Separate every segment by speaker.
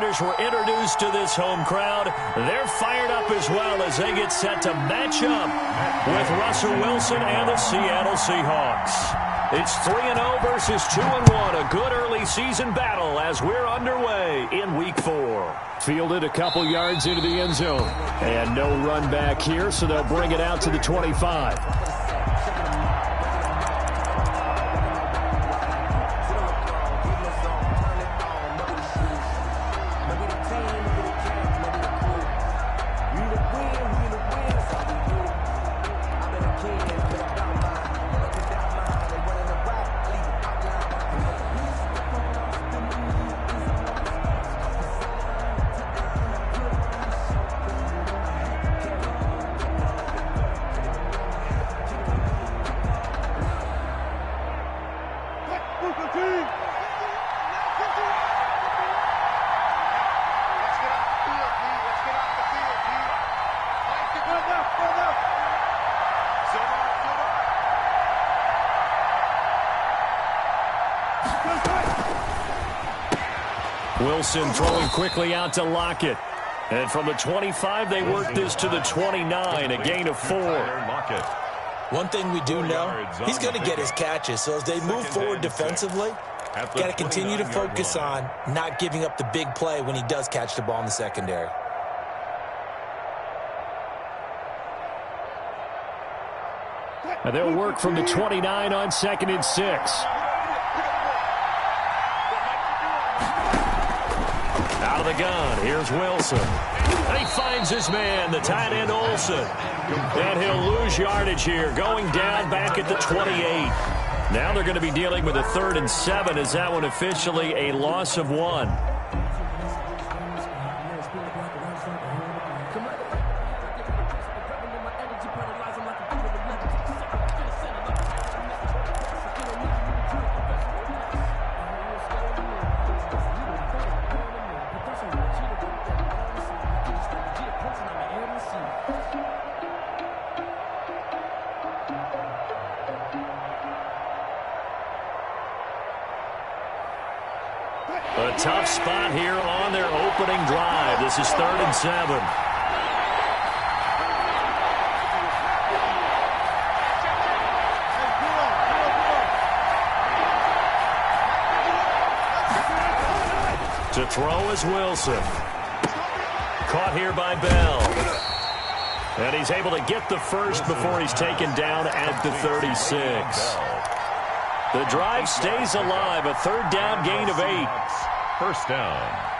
Speaker 1: Commanders were introduced to this home crowd. They're fired up as well as they get set to match up with Russell Wilson and the Seattle Seahawks. It's 3-0 versus 2-1. A good early season battle as we're underway in Week 4. Fielded a couple yards into the end zone. And no run back here, so they'll bring it out to the 25. Wilson throwing quickly out to Lockett. And from the 25, they work this to the 29, a gain of 4.
Speaker 2: One thing we do know, he's going to get his catches. So as they move forward defensively, got to continue to focus on not giving up the big play when he does catch the ball in the secondary.
Speaker 1: And they'll work from the 29 on 2nd and 6. Out of the gun, here's Wilson. And he finds his man, the tight end Olsen. And he'll lose yardage here, going down back at the 28. Now they're going to be dealing with a 3rd and 7. Is that one officially a loss of 1? A tough spot here on their opening drive. This is 3rd and 7. To throw is Wilson. Caught here by Bell. And he's able to get the first before he's taken down at the 36. The drive stays alive. A 3rd down gain of 8.
Speaker 3: First down.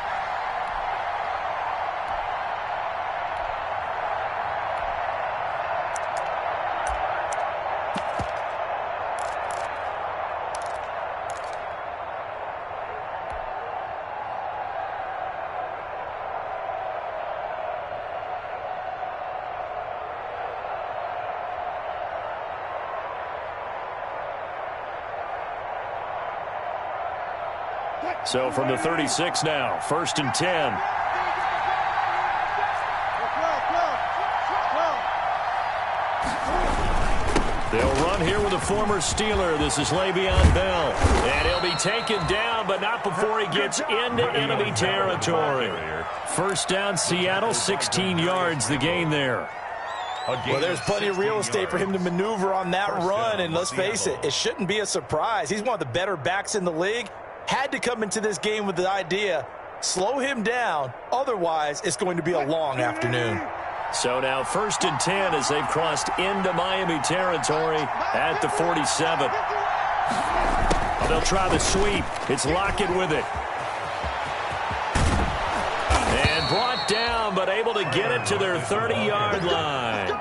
Speaker 1: So from the 36 now, 1st and 10. They'll run here with a former Steeler. This is Le'Veon Bell. And he'll be taken down, but not before he gets into enemy territory. 1st down, Seattle, 16 yards the gain there.
Speaker 2: Well, there's plenty of real estate for him to maneuver on that run, and let's face it, it shouldn't be a surprise. He's one of the better backs in the league. Had to come into this game with the idea, slow him down, otherwise it's going to be a long afternoon.
Speaker 1: So now 1st and 10 as they've crossed into Miami territory at the 47. They'll try the sweep. It's Lockett with it. And brought down, but able to get it to their 30-yard line.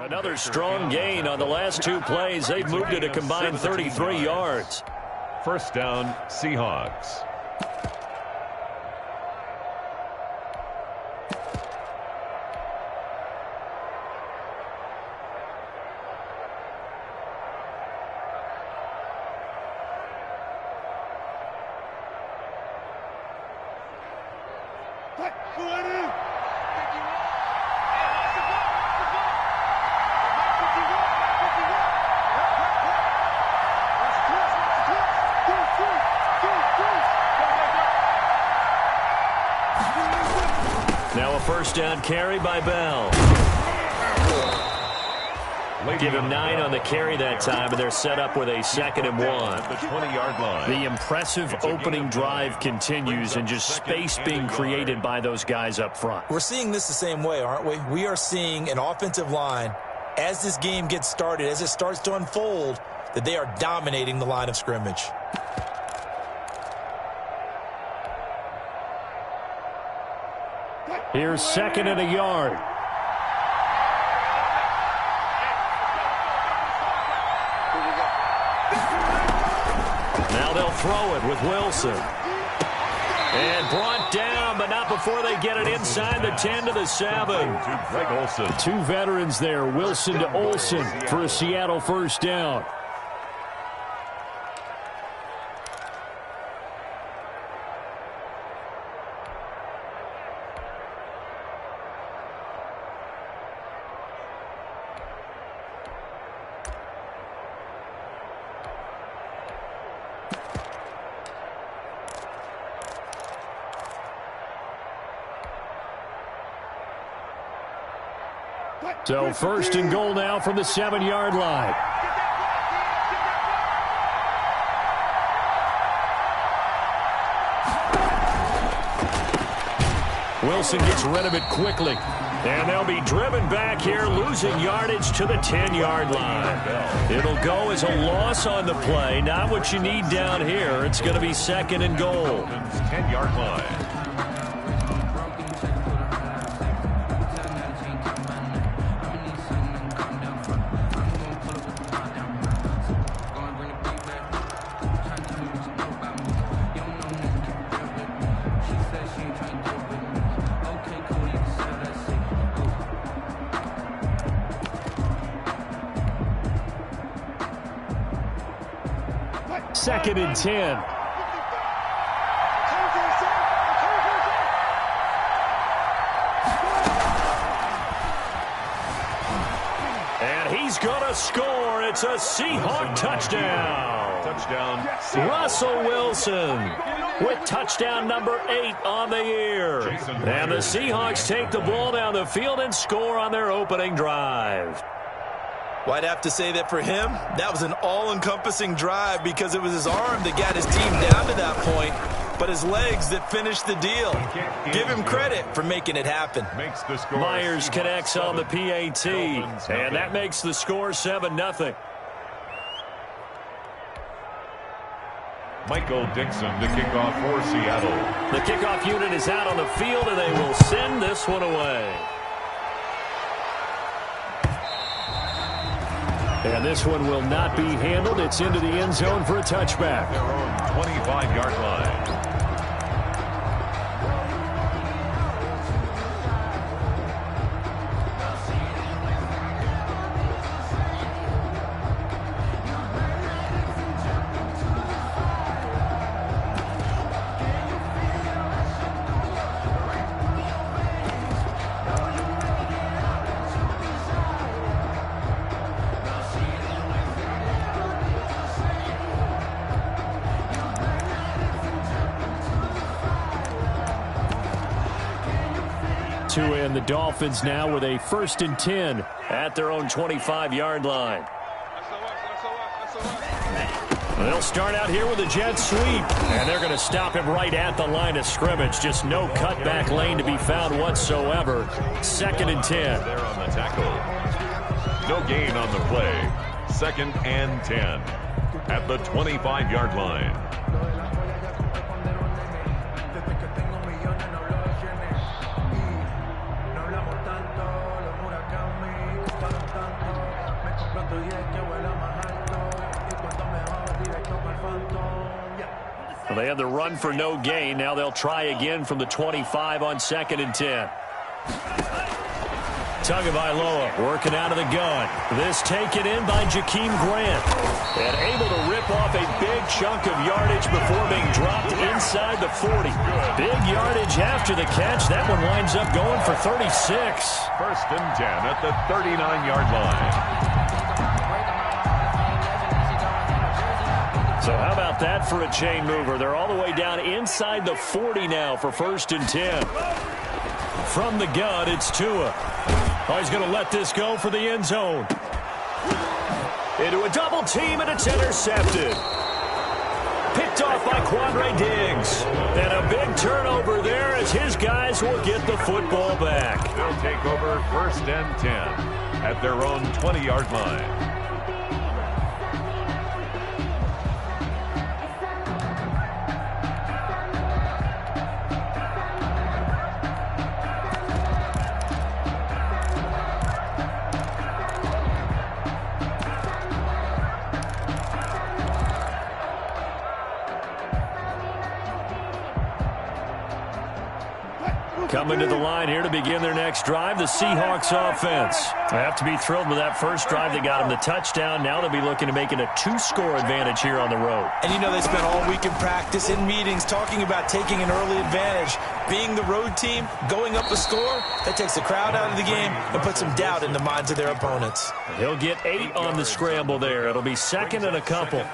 Speaker 1: Another strong gain on the last two plays. They've moved it a combined 33 yards.
Speaker 3: First down, Seahawks.
Speaker 1: Now a first down carry by Bell. Give him 9 on the carry that time, and they're set up with a 2nd and 1.
Speaker 3: The 20-yard line.
Speaker 1: The impressive opening drive continues, and just space being created by those guys up front.
Speaker 2: We're seeing this the same way, aren't we? We are seeing an offensive line, as this game gets started, as it starts to unfold, that they are dominating the line of scrimmage.
Speaker 1: Here's 2nd and a yard. Now they'll throw it with Wilson. And brought down, but not before they get it inside the 10 to the 7.
Speaker 3: Greg Olsen.
Speaker 1: Two veterans there, Wilson to Olsen for a Seattle first down. So first and goal now from the 7-yard line. Wilson gets rid of it quickly. And they'll be driven back here, losing yardage to the 10-yard line. It'll go as a loss on the play. Not what you need down here. It's going to be 2nd and goal.
Speaker 3: 10-yard line.
Speaker 1: Second and 10. And he's going to score. It's a Seahawk touchdown.
Speaker 3: Touchdown,
Speaker 1: Russell Wilson with touchdown number 8 on the year. And the Seahawks take the ball down the field and score on their opening drive.
Speaker 2: Well, I'd have to say that for him, that was an all-encompassing drive because it was his arm that got his team down to that point, but his legs that finished the deal. Give him credit for making it happen.
Speaker 1: Myers connects on the PAT, and that makes the score 7-0.
Speaker 3: Michael Dixon to kick off for Seattle.
Speaker 1: The kickoff unit is out on the field, and they will send this one away. And this one will not be handled. It's into the end zone for a touchback.
Speaker 3: Their own 25-yard line.
Speaker 1: And the Dolphins now with a 1st and 10 at their own 25-yard line. They'll start out here with a jet sweep, and they're going to stop him right at the line of scrimmage. Just no cutback lane to be found whatsoever. 2nd and 10.
Speaker 3: There on the tackle. No gain on the play. 2nd and 10 at the 25-yard line.
Speaker 1: Well, they had the run for no gain. Now they'll try again from the 25 on 2nd and 10. Tagovailoa working out of the gun. This taken in by Jakeem Grant. And able to rip off a big chunk of yardage before being dropped inside the 40. Big yardage after the catch. That one winds up going for 36.
Speaker 3: 1st and 10 at the 39-yard line.
Speaker 1: So how about that for a chain mover? They're all the way down inside the 40 now for 1st and 10. From the gun, it's Tua. Oh, he's going to let this go for the end zone. Into a double team, and it's intercepted. Picked off by Quandre Diggs. And a big turnover there as his guys will get the football back.
Speaker 3: They'll take over 1st and 10 at their own 20-yard line.
Speaker 1: Coming to the line here to begin their next drive, the Seahawks offense. They have to be thrilled with that first drive. They got them the touchdown. Now they'll be looking to make it a 2-score advantage here on the road.
Speaker 2: And you know they spent all week in practice, in meetings, talking about taking an early advantage. Being the road team, going up a score, that takes the crowd out of the game and puts some doubt in the minds of their opponents.
Speaker 1: He'll get 8 on the scramble there. It'll be 2nd and a couple.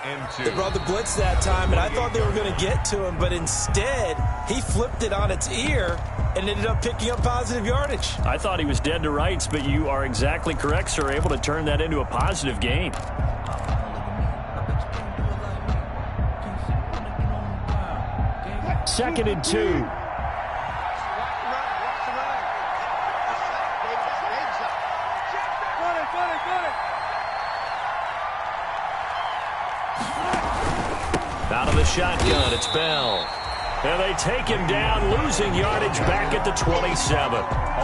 Speaker 2: They brought the blitz that time, and I thought they were going to get to him, but instead he flipped it on its ear and ended up picking up positive yardage.
Speaker 1: I thought he was dead to rights, but you are exactly correct, sir. Able to turn that into a positive gain. Second and 2. Out of the shotgun, it's Bell. And they take him down, losing yardage back at the 27.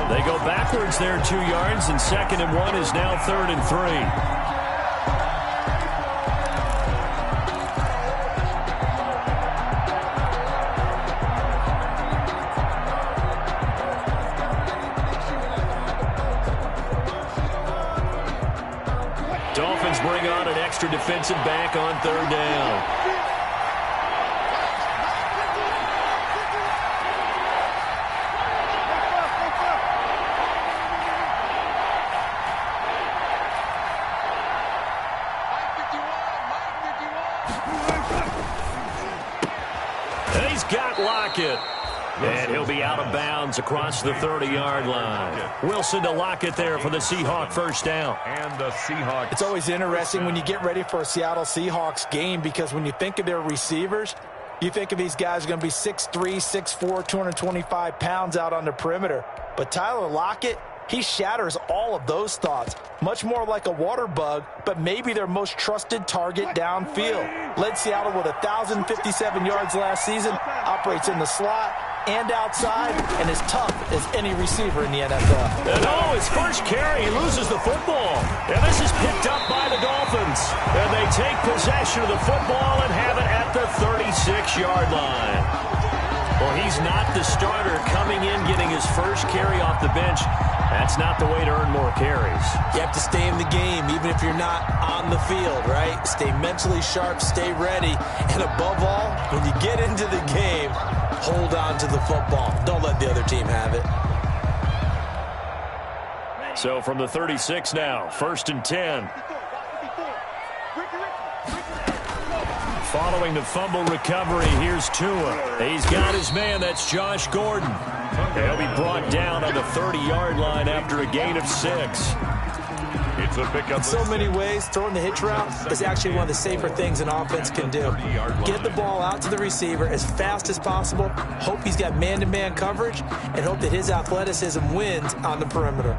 Speaker 1: They go backwards there 2 yards, and 2nd and 1 is now 3rd and 3. Dolphins bring on an extra defensive back on 3rd down. And he'll be out of bounds across the 30-yard line. Wilson to Lockett there for the Seahawks first down.
Speaker 3: And the Seahawks.
Speaker 2: It's always interesting when you get ready for a Seattle Seahawks game because when you think of their receivers, you think of these guys are going to be 6'3", 6'4", 225 pounds out on the perimeter. But Tyler Lockett, he shatters all of those thoughts. Much more like a water bug, but maybe their most trusted target downfield. Led Seattle with 1,057 yards last season, operates in the slot and outside, and is tough as any receiver in the NFL.
Speaker 1: And his first carry, he loses the football. And this is picked up by the Dolphins. And they take possession of the football and have it at the 36-yard line. Well, he's not the starter coming in, getting his first carry off the bench. That's not the way to earn more carries.
Speaker 2: You have to stay in the game, even if you're not on the field, right? Stay mentally sharp, stay ready. And above all, when you get into the game, hold on to the football. Don't let the other team have it.
Speaker 1: So from the 36 now, 1st and 10. Following the fumble recovery, here's Tua. He's got his man, that's Josh Gordon. He'll be brought down on the 30-yard line after a gain of 6.
Speaker 3: It's a pickup.
Speaker 2: In so many ways, throwing the hitch route is actually one of the safer things an offense can do. Get the ball out to the receiver as fast as possible, hope he's got man-to-man coverage, and hope that his athleticism wins on the perimeter.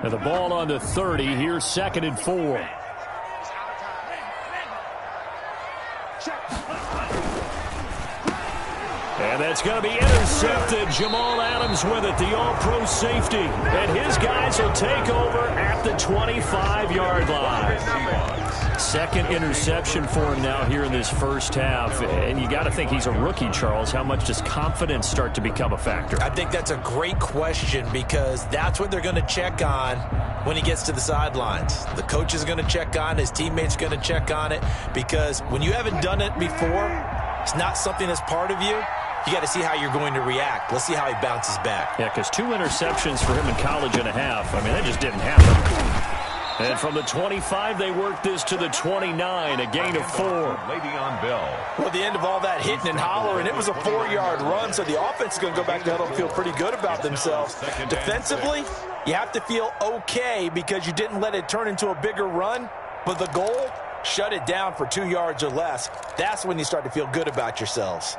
Speaker 1: And the ball on the 30. Here's 2nd and 4. And that It's going to be intercepted. Jamal Adams with it, the all-pro safety. And his guys will take over at the 25-yard line. Second interception for him now here in this first half. And you got to think he's a rookie, Charles. How much does confidence start to become a factor?
Speaker 2: I think that's a great question because that's what they're going to check on when he gets to the sidelines. The coach is going to check on, his teammates are going to check on it, because when you haven't done it before, it's not something that's part of you. You got to see how you're going to react. Let's see how he bounces back.
Speaker 1: Yeah, because 2 interceptions for him in college and a half. I mean, that just didn't happen. And from the 25, they worked this to the 29, a gain of 4.
Speaker 3: Le'Veon Bell.
Speaker 2: Well, the end of all that hitting and hollering, it was a 4-yard run, so the offense is going to go back to huddle and feel pretty good about themselves. Defensively, you have to feel okay because you didn't let it turn into a bigger run, but the goal, shut it down for 2 yards or less. That's when you start to feel good about yourselves.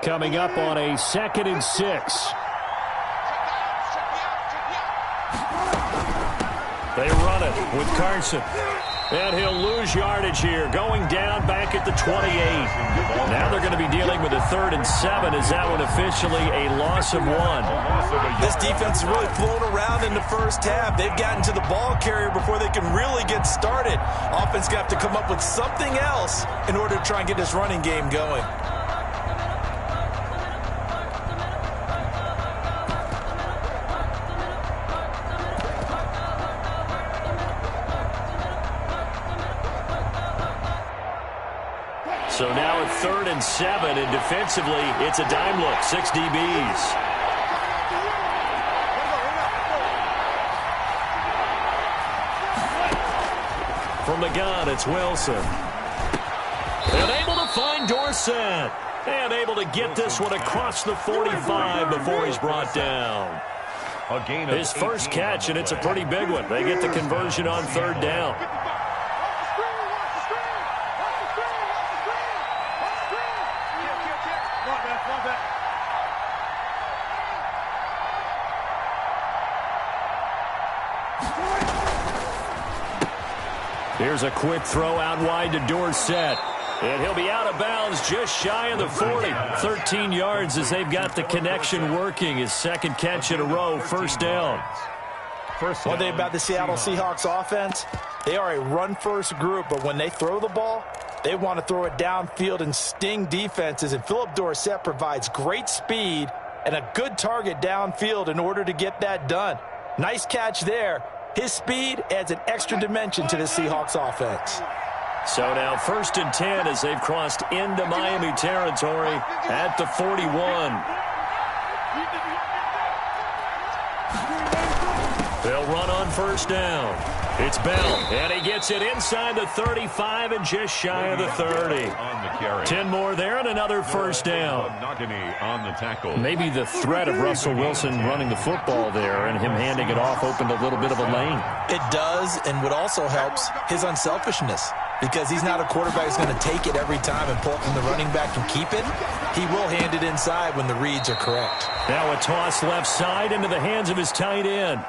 Speaker 1: Coming up on a 2nd and 6. They run it with Carson. And he'll lose yardage here, going down back at the 28. Now they're going to be dealing with a 3rd and 7. Is that one officially a loss of 1?
Speaker 2: This defense is really flown around in the first half. They've gotten to the ball carrier before they can really get started. Offense got to come up with something else in order to try and get this running game going.
Speaker 1: So now at 3rd and 7, and defensively, it's a dime look, 6 DBs. From the gun, it's Wilson. And able to find Dorsett. And able to get this one across the 45 before he's brought down. His first catch, and it's a pretty big one. They get the conversion on 3rd down. Here's a quick throw out wide to Dorsett. And he'll be out of bounds just shy of the 40. 13 yards as they've got the connection working. His 2nd catch in a row, 1st down.
Speaker 2: One thing about the Seattle Seahawks offense, they are a run-first group, but when they throw the ball, they want to throw it downfield and sting defenses. And Philip Dorsett provides great speed and a good target downfield in order to get that done. Nice catch there. His speed adds an extra dimension to the Seahawks offense.
Speaker 1: So now 1st and 10 as they've crossed into Miami territory at the 41. They'll run on 1st down. It's Bell, and he gets it inside the 35 and just shy of the 30. 10 more there and another 1st down.
Speaker 3: On the tackle.
Speaker 1: Maybe the threat of Russell Wilson running the football there and him handing it off opened a little bit of a lane.
Speaker 2: It does, and what also helps, his unselfishness. Because he's not a quarterback who's going to take it every time and pull it from the running back and keep it. He will hand it inside when the reads are correct.
Speaker 1: Now a toss left side into the hands of his tight end.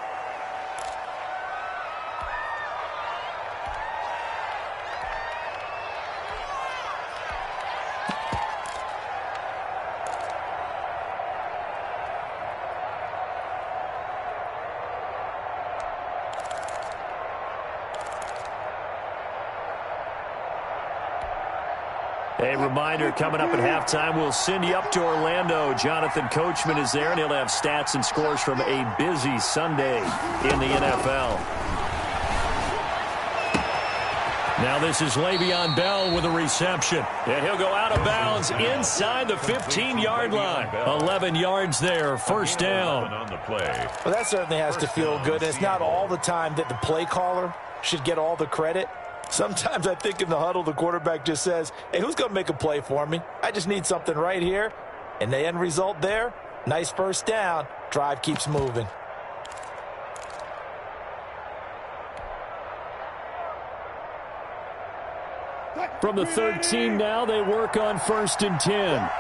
Speaker 1: A reminder, coming up at halftime, we'll send you up to Orlando. Jonathan Coachman is there, and he'll have stats and scores from a busy Sunday in the NFL. Now this is Le'Veon Bell with a reception. And he'll go out of bounds inside the 15-yard line. 11 yards there, 1st down.
Speaker 2: Well, that certainly has to feel good. It's not all the time that the play caller should get all the credit. Sometimes I think in the huddle, the quarterback just says, hey, who's going to make a play for me? I just need something right here. And the end result there, nice 1st down. Drive keeps moving.
Speaker 1: From the 13 now, they work on 1st and 10.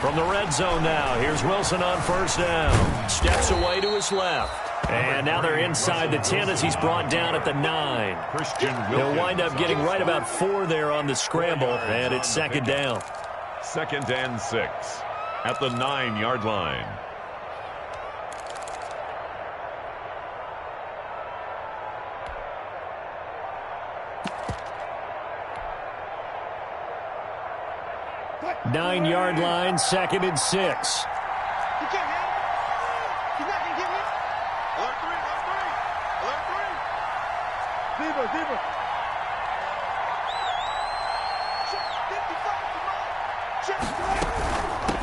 Speaker 1: From the red zone now, here's Wilson on first down. Steps away to his left. And now they're inside the 10 as he's brought down at the 9. He'll wind up getting right about 4 there on the scramble, and it's second down.
Speaker 3: 2nd and 6 at the 9-yard line.
Speaker 1: Nine-yard line, 2nd and 6.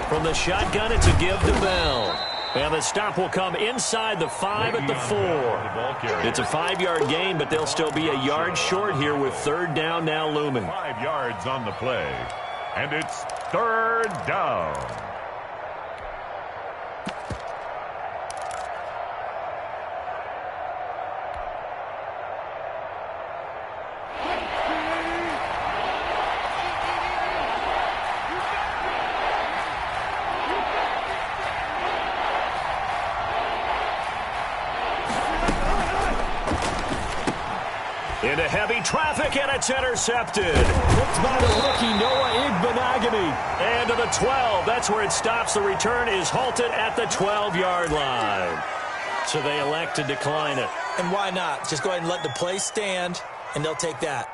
Speaker 1: From the shotgun, it's a give to Bell. And the stop will come inside the 5 at the 4. It's a 5-yard gain, but they'll still be a yard short here with 3rd down now looming.
Speaker 3: 5 yards on the play. And it's 3rd down.
Speaker 1: Into heavy traffic, and it's intercepted. Looked by the rookie Noah Igbenogany. And to the 12. That's where it stops. The return is halted at the 12-yard line. So they elect to decline it.
Speaker 2: And why not? Just go ahead and let the play stand, and they'll take that.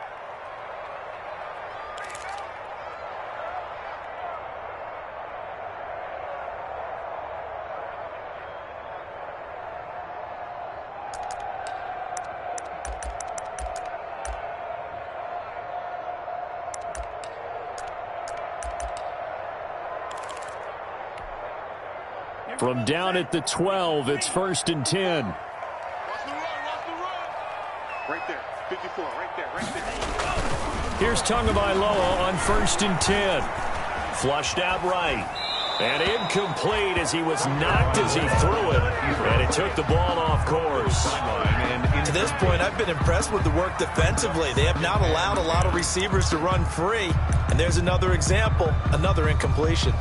Speaker 1: From down at the 12, it's 1st and 10.
Speaker 4: Watch the run. Right there, 54, right there.
Speaker 1: Here's Tagovailoa on 1st and 10. Flushed out right. And incomplete as he was knocked as he threw it. And it took the ball off course.
Speaker 2: To this point, I've been impressed with the work defensively. They have not allowed a lot of receivers to run free. And there's another example, another incompletion.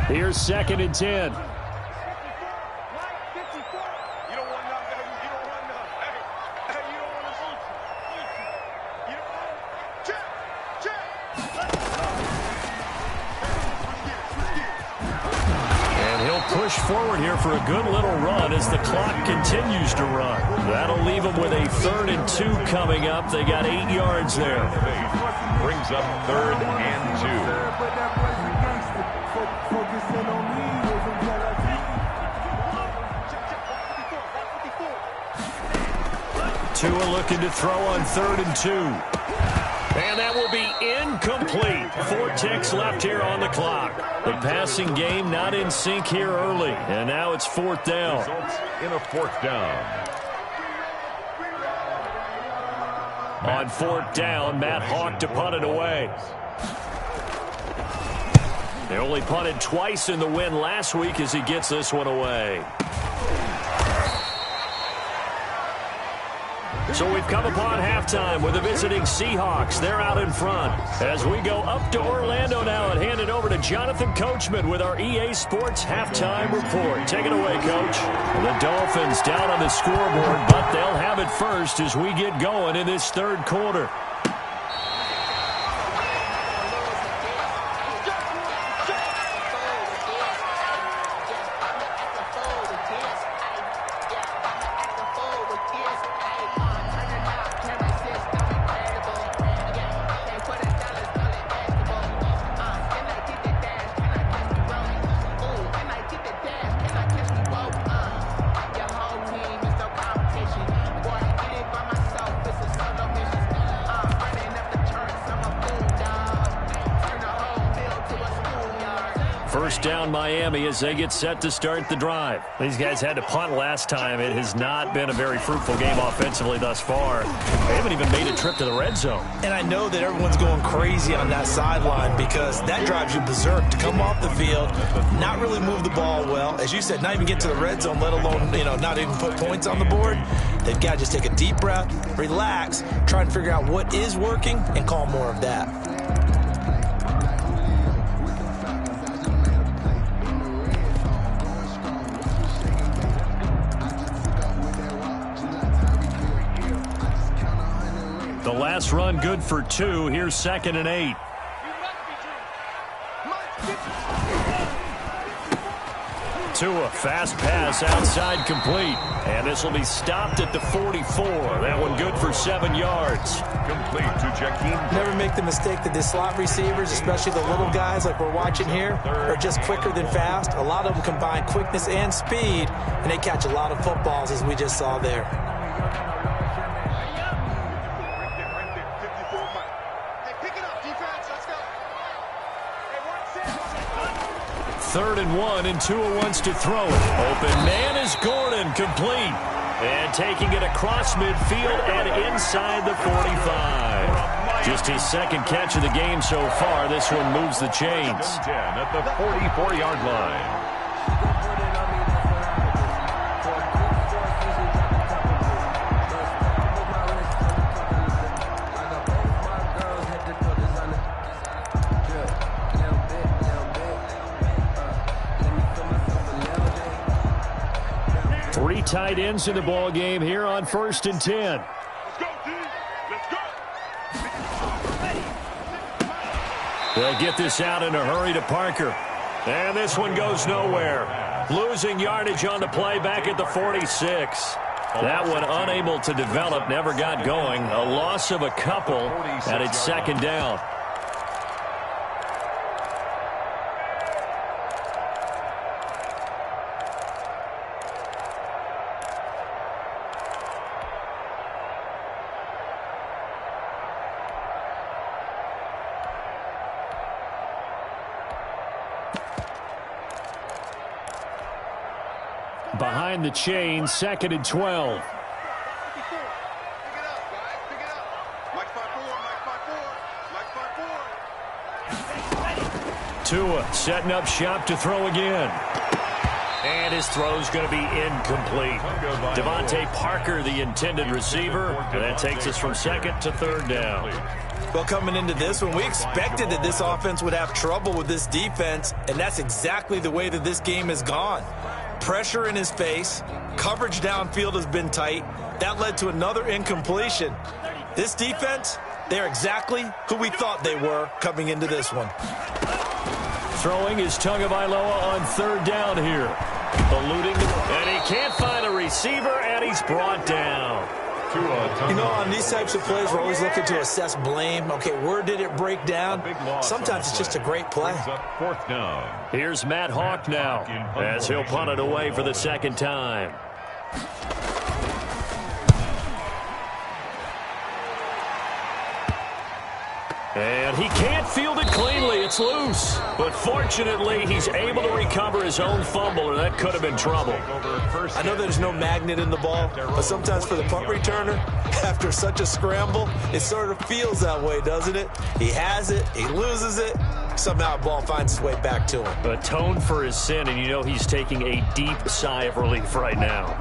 Speaker 1: Here's 2nd and 10.
Speaker 4: You don't want none, baby. You don't want none. Hey, you don't want to shoot. You don't want to. Check.
Speaker 1: And he'll push forward here for a good little run as the clock continues to run. That'll leave them with a 3rd and 2 coming up. They got 8 yards there.
Speaker 3: Brings up 3rd and 2.
Speaker 1: Tua looking to throw on 3rd and 2. And that will be incomplete. 4 ticks left here on the clock. The passing game not in sync here early. And now it's 4th down.
Speaker 3: Results in a 4th down.
Speaker 1: On 4th down, Matt Hawk to punt it away. They only punted twice in the win last week as he gets this one away. So we've come upon halftime with the visiting Seahawks. They're out in front. As we go up to Orlando now and hand it over to Jonathan Coachman with our EA Sports Halftime Report. Take it away, Coach. The Dolphins down on the scoreboard, but they'll have it first as we get going in this 3rd quarter. First down Miami as they get set to start the drive. These guys had to punt last time. It has not been a very fruitful game offensively thus far. They haven't even made a trip to the red zone.
Speaker 2: And I know that everyone's going crazy on that sideline because that drives you berserk to come off the field, not really move the ball well. As you said, not even get to the red zone, let alone, not even put points on the board. They've got to just take a deep breath, relax, try and figure out what is working, and call more of that.
Speaker 1: The last run good for 2. Here's 2nd and 8. Tua, fast pass outside complete. And this will be stopped at the 44. That one good for 7 yards.
Speaker 3: Complete to Jakeem.
Speaker 2: Never make the mistake that the slot receivers, especially the little guys like we're watching here, are just quicker than fast. A lot of them combine quickness and speed, and they catch a lot of footballs, as we just saw there.
Speaker 1: Third and 1, and Tua wants to throw it. Open man is Gordon, complete. And taking it across midfield and inside the 45. Just his second catch of the game so far. This one moves the chains.
Speaker 3: 10 at the 44-yard line.
Speaker 1: Three tight ends in the ball game here on 1st and 10.
Speaker 4: Let's go, D. Let's go.
Speaker 1: They'll get this out in a hurry to Parker. And this one goes nowhere. Losing yardage on the play back at the 46. That one unable to develop, never got going. A loss of a couple, and it's 2nd down. Behind the chain, 2nd and 12.
Speaker 4: Pick it up, guys. Pick it up. Mike 5-4.
Speaker 1: Tua setting up shop to throw again. And his throw's going to be incomplete. Devontae Parker, the intended receiver. And that takes us from 2nd to 3rd down.
Speaker 2: Well, coming into this one, we expected that this offense would have trouble with this defense, and that's exactly the way that this game has gone. Pressure in his face, coverage downfield has been tight. That led to another incompletion. This defense, they're exactly who we thought they were coming into this one.
Speaker 1: Throwing is Tagovailoa on 3rd down here. Eluding, and he can't find a receiver, and he's brought down.
Speaker 2: On these types of plays, we're always looking to assess blame. Okay, where did it break down? Sometimes it's just a great play.
Speaker 3: 4th down.
Speaker 1: Here's Matt Hawk now, as he'll punt it away for the 2nd time. And he can't field it cleanly. It's loose. But fortunately, he's able to recover his own fumble, or that could have been trouble.
Speaker 2: I know there's no magnet in the ball, but sometimes for the punt returner, after such a scramble, it sort of feels that way, doesn't it? He has it, he loses it, somehow the ball finds its way back to him.
Speaker 1: Atone for his sin, and he's taking a deep sigh of relief right now.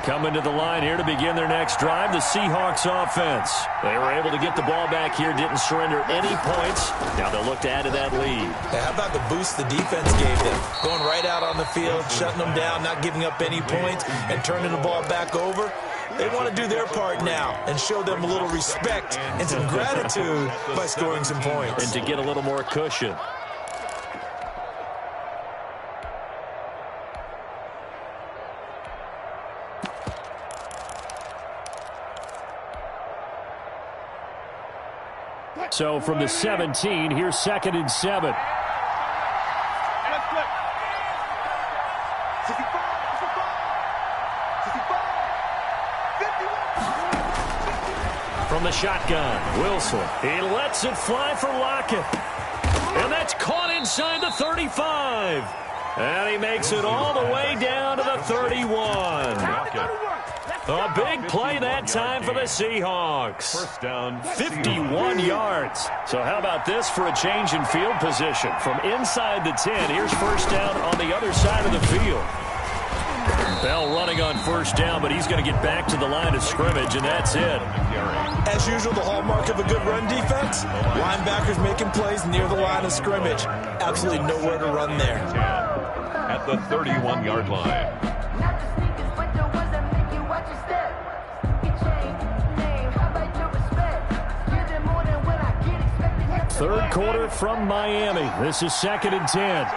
Speaker 1: Coming to the line here to begin their next drive, the Seahawks offense. They were able to get the ball back here, didn't surrender any points. Now they'll look to add to that lead.
Speaker 2: Yeah, how about the boost the defense gave them? Going right out on the field, shutting them down, not giving up any points, and turning the ball back over. They want to do their part now and show them a little respect and some gratitude by scoring some points.
Speaker 1: And to get a little more cushion. So from the 17, here's 2nd and 7. From the shotgun, Wilson. He lets it fly for Lockett. And that's caught inside the 35. And he makes it all the way down to the 31. A big play that time for the Seahawks.
Speaker 3: First down,
Speaker 1: 51 yards. So how about this for a change in field position? From inside the 10, here's first down on the other side of the field. Bell running on first down, but he's going to get back to the line of scrimmage, and that's it.
Speaker 2: As usual, the hallmark of a good run defense, linebackers making plays near the line of scrimmage. Absolutely nowhere to run there.
Speaker 3: At the 31-yard line.
Speaker 1: Third quarter from Miami. This is 2nd and 10.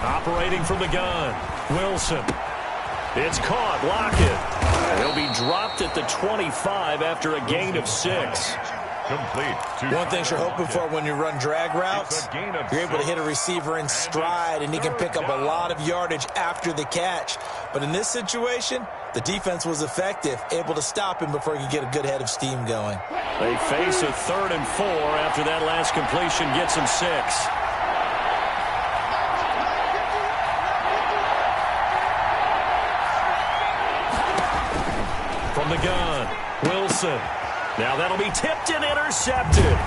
Speaker 1: Operating from the gun, Wilson. It's caught. Lockett. He'll be dropped at the 25 after a gain of 6.
Speaker 3: Complete.
Speaker 2: One thing you're hoping for when you run drag routes, you're able to hit a receiver in stride, and he can pick up a lot of yardage after the catch. But in this situation, the defense was effective, able to stop him before he could get a good head of steam going.
Speaker 1: They face a 3rd and 4 after that last completion gets him 6. From the gun, Wilson. Now that'll be tipped and intercepted.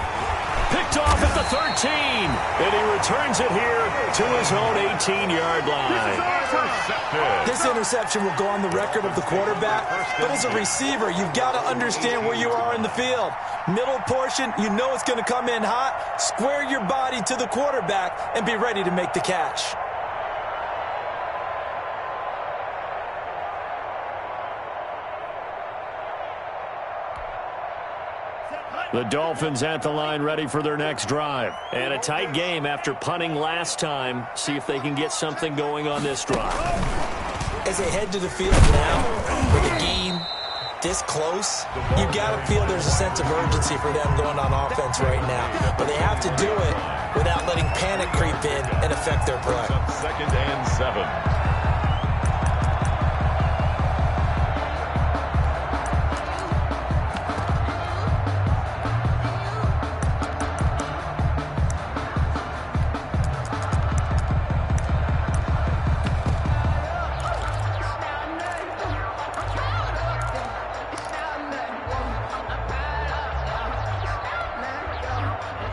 Speaker 1: Picked off at the 13. And he returns it here to his own 18-yard line.
Speaker 2: This interception will go on the record of the quarterback, but as a receiver, you've got to understand where you are in the field. Middle portion, you know it's going to come in hot. Square your body to the quarterback and be ready to make the catch.
Speaker 1: The Dolphins at the line ready for their next drive. And a tight game after punting last time. See if they can get something going on this drive.
Speaker 2: As they head to the field now, with the game this close, you've got to feel there's a sense of urgency for them going on offense right now. But they have to do it without letting panic creep in and affect their play.
Speaker 3: 2nd and 7.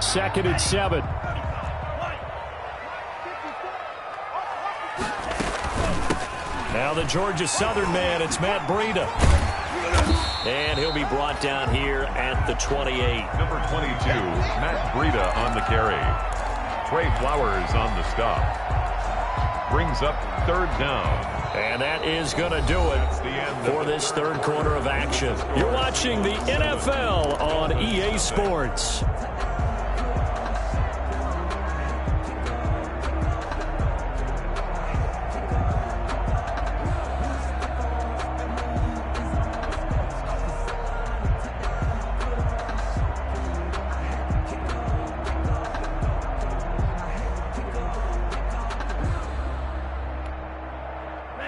Speaker 1: Second and 7. Now the Georgia Southern man, it's Matt Breida. And he'll be brought down here at the 28.
Speaker 3: Number 22, Matt Breida on the carry. Trey Flowers on the stop. Brings up 3rd down.
Speaker 1: And that is going to do it for this 3rd quarter of action. You're watching the NFL on EA Sports.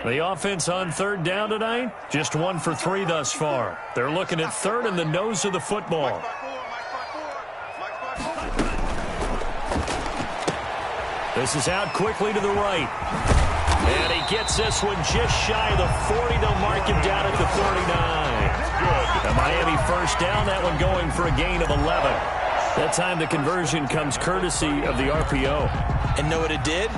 Speaker 1: The offense on 3rd down tonight, just 1 for 3 thus far. They're looking at 3rd in the nose of the football. This is out quickly to the right. And he gets this one just shy of the 40. They'll mark him down at the 39. A Miami first down, that one going for a gain of 11. That time the conversion comes courtesy of the RPO.
Speaker 2: And know what it did?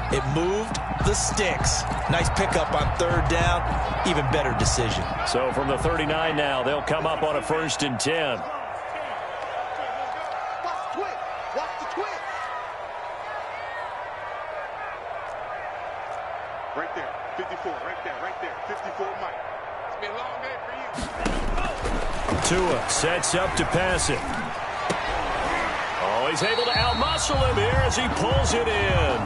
Speaker 2: It moved the sticks. Nice pickup on 3rd down. Even better decision.
Speaker 1: So from the 39 now, they'll come up on a 1st and 10.
Speaker 4: Right there, 54, right there, 54, Mike. It's been a long day for you.
Speaker 1: Tua sets up to pass it. Oh, he's able to outmuscle him here as he pulls it in.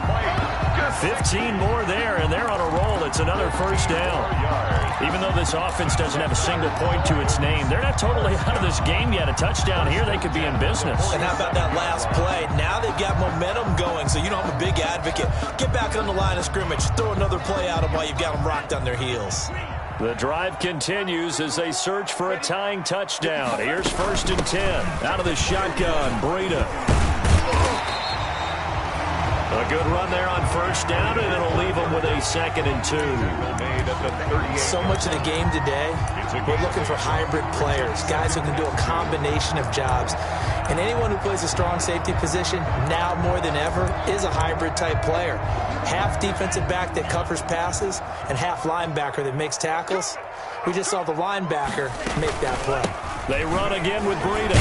Speaker 1: 15 more there, and they're on a roll. It's another first down. Even though this offense doesn't have a single point to its name, they're not totally out of this game yet. A touchdown here, they could be in business.
Speaker 2: And how about that last play? Now they've got momentum going, so you know I'm a big advocate. Get back on the line of scrimmage. Throw another play at them while you've got them rocked on their heels.
Speaker 1: The drive continues as they search for a tying touchdown. Here's 1st and 10. Out of the shotgun, Breida. A good run there on 1st down, and it'll leave them with a 2nd and 2.
Speaker 2: So much of the game today, we're looking for hybrid players, guys who can do a combination of jobs. And anyone who plays a strong safety position, now more than ever, is a hybrid-type player. Half defensive back that covers passes and half linebacker that makes tackles. We just saw the linebacker make that play.
Speaker 1: They run again with Breida.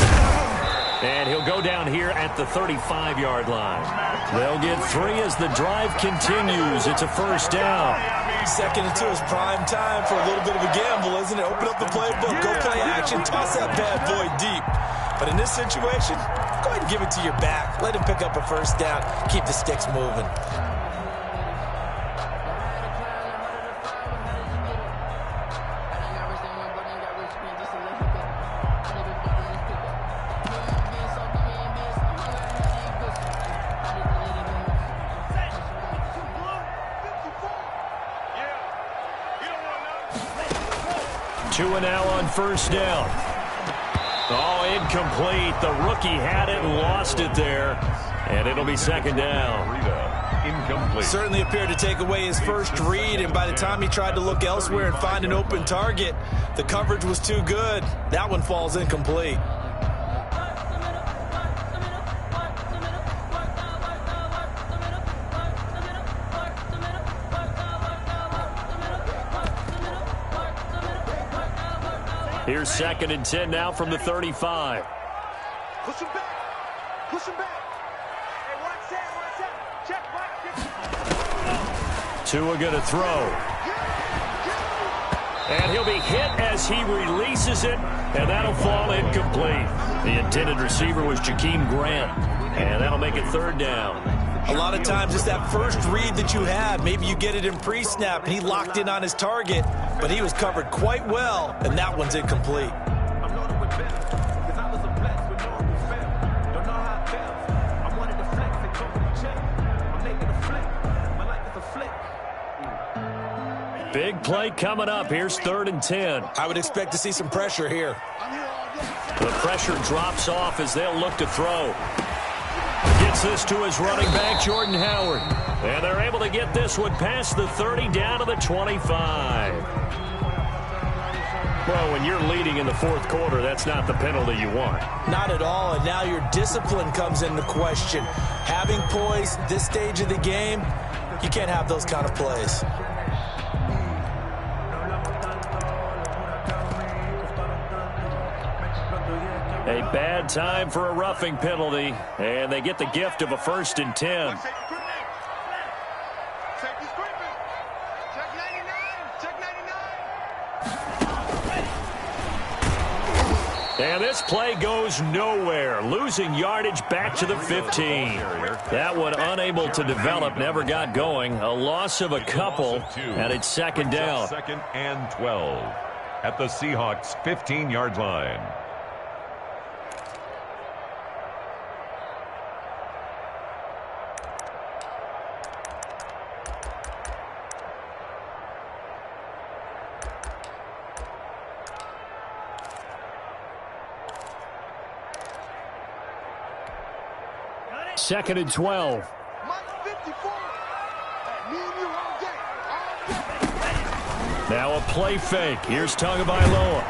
Speaker 1: And he'll go down here at the 35-yard line. They'll get 3 as the drive continues. It's a 1st down.
Speaker 2: 2nd and 2 is prime time for a little bit of a gamble, isn't it? Open up the playbook, go play action, toss that bad boy deep. But in this situation, go ahead and give it to your back. Let him pick up a 1st down. Keep the sticks moving.
Speaker 1: Two and now on 1st down. Oh, incomplete. The rookie had it and lost it there. And it'll be 2nd down.
Speaker 3: Incomplete.
Speaker 2: Certainly appeared to take away his first read, and by the time he tried to look elsewhere and find an open target, the coverage was too good. That one falls incomplete.
Speaker 1: Here's 2nd and 10 now from the 35.
Speaker 4: Push him back. Push him back. Hey, watch that. Check right.
Speaker 1: Tua going to throw. And he'll be hit as he releases it, and that'll fall incomplete. The intended receiver was Jakeem Grant, and that'll make it 3rd down.
Speaker 2: A lot of times it's that first read that you have. Maybe you get it in pre-snap, and he locked in on his target, but he was covered quite well, and that one's incomplete.
Speaker 1: Big play coming up. Here's 3rd and 10.
Speaker 2: I would expect to see some pressure here.
Speaker 1: The pressure drops off as they'll look to throw. Gets this to his running back, Jordan Howard. And they're able to get this one past the 30 down to the 25. Well, when you're leading in the 4th quarter, that's not the penalty you want.
Speaker 2: Not at all, and now your discipline comes into question. Having poise this stage of the game, you can't have those kind of plays.
Speaker 1: A bad time for a roughing penalty, and they get the gift of a 1st and 10.
Speaker 4: Safety scraping. Check 99. Check 99.
Speaker 1: And this play goes nowhere. Losing yardage back to the 15. That one unable to develop, never got going. A loss of a couple, and it's 2nd down.
Speaker 3: 2nd and 12 at the Seahawks 15-yard line.
Speaker 1: Second and 12.
Speaker 4: Mike 54. Me and you all day.
Speaker 1: Now a play fake. Here's Tagovailoa.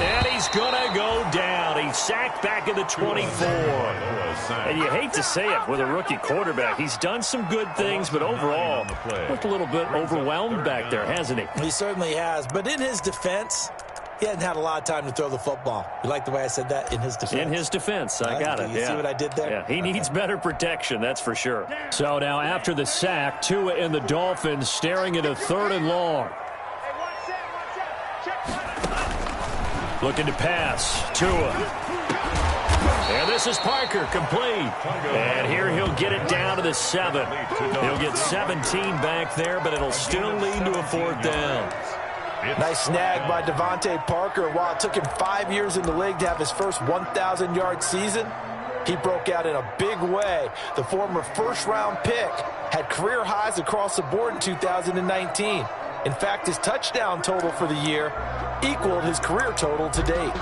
Speaker 1: And he's going to go down. He's sacked back at the 24. And you hate to say it with a rookie quarterback. He's done some good things, but overall, looked a little bit overwhelmed back there, hasn't he?
Speaker 2: He certainly has. But in his defense, he hasn't had a lot of time to throw the football. You like the way I said that? In his defense.
Speaker 1: In his defense. I got it.
Speaker 2: You see what I did there?
Speaker 1: Yeah, he needs better protection, that's for sure. So now after the sack, Tua and the Dolphins staring at a 3rd and long.
Speaker 4: Hey, watch that. Check.
Speaker 1: Looking to pass. Tua. And this is Parker, complete. And here he'll get it down to the 7. He'll get 17 back there, but it'll still lead to a 4th down.
Speaker 2: Nice snag by Devontae Parker. While it took him 5 years in the league to have his first 1,000-yard season, he broke out in a big way. The former first-round pick had career highs across the board in 2019. In fact, his touchdown total for the year equaled his career total to date.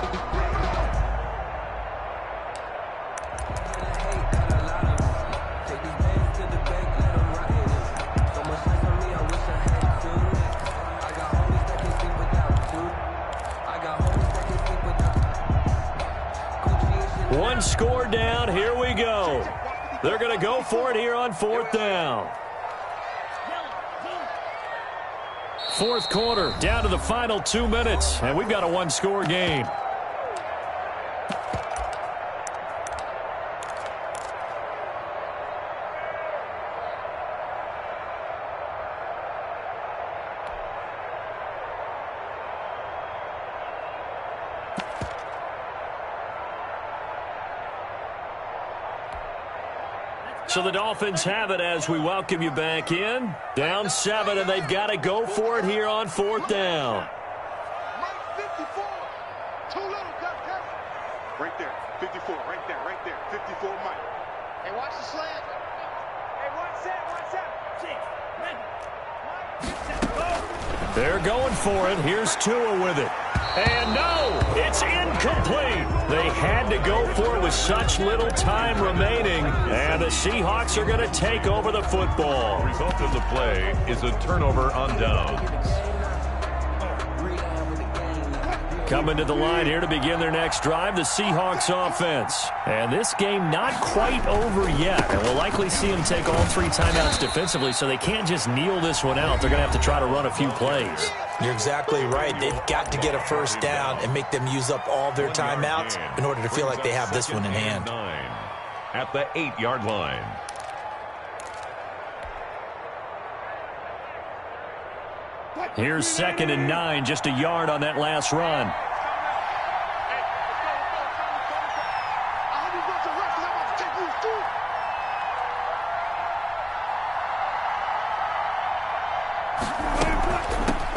Speaker 1: One score down. Here we go. They're going to go for it here on 4th down. Fourth quarter, down to the final 2 minutes, and we've got a one-score game. So the Dolphins have it as we welcome you back in. Down 7, and they've got to go for it here on 4th down.
Speaker 4: Mike 54. Too little, right there. 54, right there. 54, Mike. Hey, watch the slant. Hey, one set.
Speaker 1: They're going for it. Here's Tua with it. And no, it's incomplete. They had to go for it with such little time remaining. And the Seahawks are going to take over the football.
Speaker 3: The result of the play is a turnover on downs.
Speaker 1: Coming to the line here to begin their next drive, the Seahawks offense. And this game not quite over yet. And we'll likely see them take all 3 timeouts defensively, so they can't just kneel this one out. They're going to have to try to run a few plays.
Speaker 2: You're exactly right. They've got to get a first down and make them use up all their timeouts in order to feel like they have this one in hand.
Speaker 3: At the 8-yard line.
Speaker 1: Here's 2nd and 9, just a yard on that last run.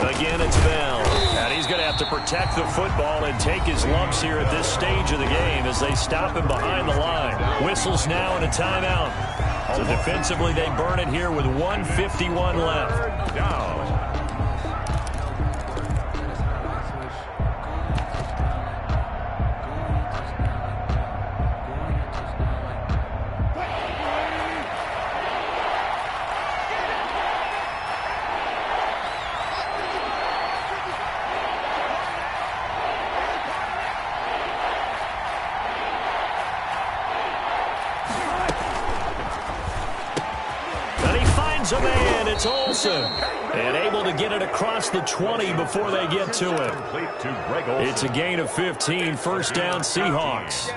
Speaker 1: Again, it's Bell. And he's going to have to protect the football and take his lumps here at this stage of the game as they stop him behind the line. Whistles now and a timeout. So defensively, they burn it here with 1:51 left.
Speaker 3: Down.
Speaker 1: A man, it's Olsen, and able to get it across the 20 before they get to him. It's a gain of 15, first down Seahawks.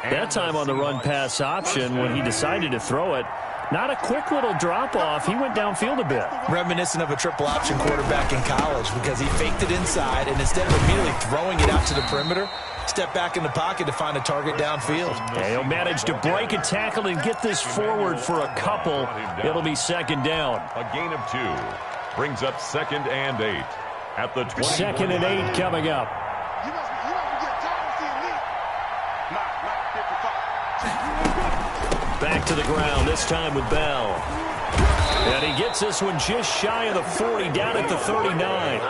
Speaker 1: That time on the run-pass option when he decided to throw it. Not a quick little drop-off. He went downfield a bit.
Speaker 2: Reminiscent of a triple-option quarterback in college because he faked it inside, and instead of immediately throwing it out to the perimeter, step back in the pocket to find a target downfield.
Speaker 1: Yeah, he'll manage to break a tackle and get this forward for a couple. It'll be 2nd down.
Speaker 3: A gain of 2 brings up 2nd and 8 at the 20.
Speaker 1: 2nd and 8 coming up.
Speaker 4: You must be getting tired of seeing me. Mike 55.
Speaker 1: Back to the ground, this time with Bell. And he gets this one just shy of the 40, down at the 39.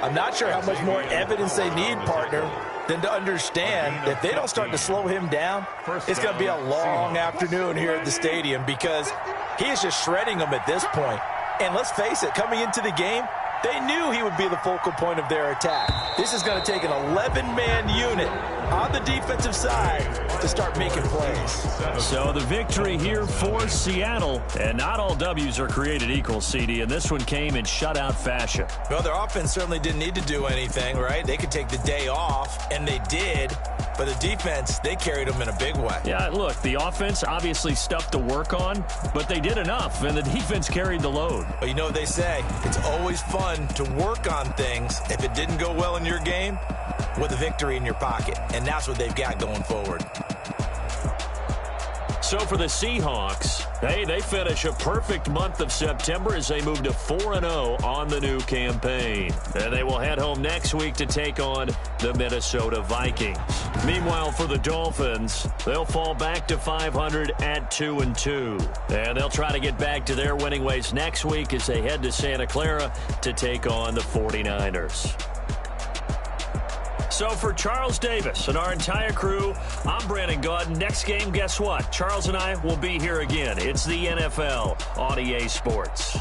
Speaker 2: I'm not sure how much more evidence they need, partner, than to understand that if they don't start to slow him down, it's going to be a long afternoon here at the stadium because he is just shredding them at this point. And let's face it, coming into the game, they knew he would be the focal point of their attack. This is going to take an 11-man unit on the defensive side to start making plays.
Speaker 1: So the victory here for Seattle, and not all W's are created equal, CD, and this one came in shutout fashion.
Speaker 2: Well, their offense certainly didn't need to do anything, right? They could take the day off, and they did. But the defense, they carried them in a big way.
Speaker 1: Yeah, look, the offense, obviously stuff to work on, but they did enough, and the defense carried the load.
Speaker 2: But you know what they say, it's always fun to work on things if it didn't go well in your game with a victory in your pocket. And that's what they've got going forward.
Speaker 1: So for the Seahawks, they finish a perfect month of September as they move to 4-0 on the new campaign. And they will head home next week to take on the Minnesota Vikings. Meanwhile, for the Dolphins, they'll fall back to 500 at 2-2. And they'll try to get back to their winning ways next week as they head to Santa Clara to take on the 49ers. So for Charles Davis and our entire crew, I'm Brandon Gaudin. Next game, guess what? Charles and I will be here again. It's the NFL on EA Sports.